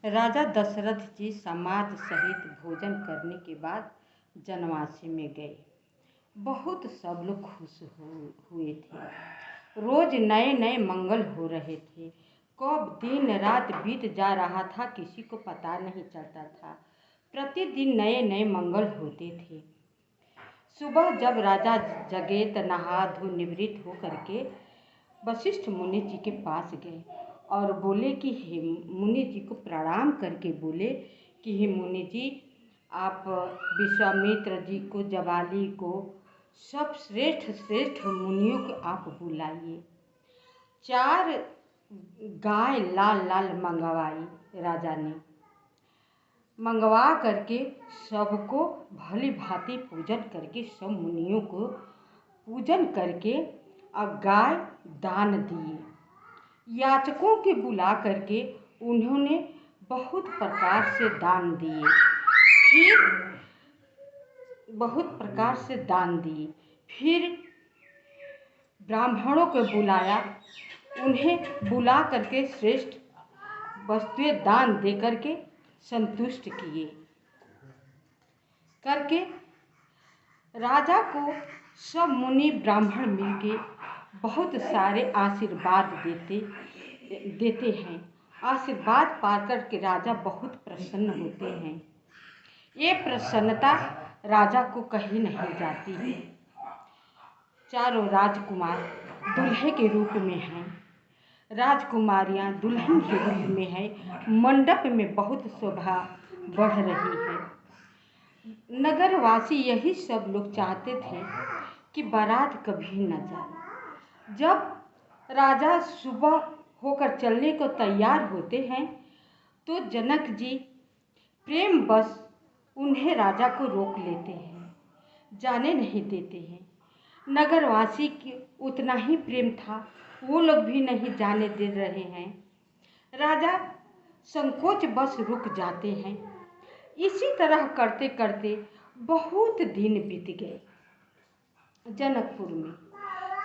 राजा दशरथ जी समाज सहित भोजन करने के बाद जनवासी में गए। बहुत सब लोग खुश हुए थे। रोज नए नए मंगल हो रहे थे। कब दिन रात बीत जा रहा था किसी को पता नहीं चलता था। प्रतिदिन नए नए मंगल होते थे। सुबह जब राजा जगे तो नहा धो निवृत्त हो करके वशिष्ठ मुनि जी के पास गए और बोले कि हे मुनि जी को प्रणाम करके बोले कि हे मुनि जी, आप विश्वामित्र जी को, जबाली को, सब श्रेष्ठ श्रेष्ठ मुनियों को आप बुलाइए। 4 गाय लाल लाल मंगवाई राजा ने। मंगवा करके सबको भली भांति पूजन करके सब मुनियों को पूजन करके और गाय दान दिए। याचकों के बुला करके उन्होंने बहुत प्रकार से दान दिए। फिर ब्राह्मणों को बुलाया। उन्हें बुला करके श्रेष्ठ वस्तुएं दान दे करके संतुष्ट किए करके राजा को सब मुनि ब्राह्मण मिलके बहुत सारे आशीर्वाद देते हैं। आशीर्वाद पाकर के राजा बहुत प्रसन्न होते हैं। ये प्रसन्नता राजा को कहीं नहीं जाती है। चारों राजकुमार दूल्हे के रूप में हैं। राजकुमारियां दुल्हन के रूप में हैं। मंडप में बहुत शोभा बढ़ रही है। नगरवासी यही सब लोग चाहते थे कि बारात कभी न जाए। जब राजा सुबह होकर चलने को तैयार होते हैं तो जनक जी प्रेमवश उन्हें राजा को रोक लेते हैं, जाने नहीं देते हैं। नगरवासी की उतना ही प्रेम था, वो लोग भी नहीं जाने दे रहे हैं। राजा संकोचवश रुक जाते हैं। इसी तरह करते करते बहुत दिन बीत गए। जनकपुर में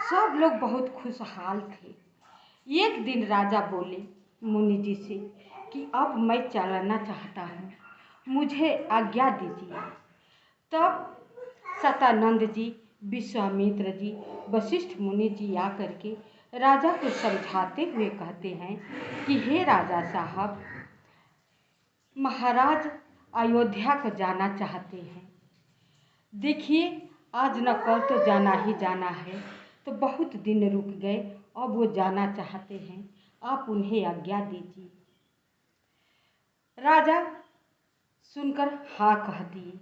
सब लोग बहुत खुशहाल थे। एक दिन राजा बोले मुनि जी से कि अब मैं चलना चाहता हूँ, मुझे आज्ञा दीजिए। तब सतानंद जी, विश्वामित्र जी, वशिष्ठ मुनि जी आकर के राजा को समझाते हुए कहते हैं कि हे राजा साहब, महाराज अयोध्या को जाना चाहते हैं। देखिए आज न कल तो जाना ही जाना है, तो बहुत दिन रुक गए, अब वो जाना चाहते हैं, आप उन्हें आज्ञा दीजिए। राजा सुनकर हाँ कह दिए।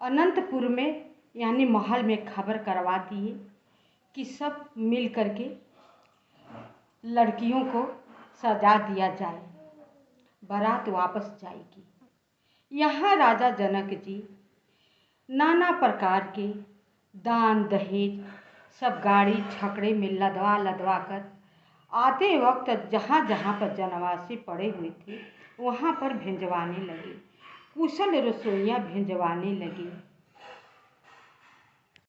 अनंतपुर में यानी महल में खबर करवा दिए कि सब मिल करके लड़कियों को सजा दिया जाए, बारात वापस जाएगी। यहाँ राजा जनक जी नाना प्रकार के दान दहेज सब गाड़ी छकड़े में लदवा कर आते वक्त जहाँ जहाँ पर जनवासी पड़े हुए थे वहाँ पर भिजवाने लगे। कुशल रसोइयाँ भिजवाने लगे।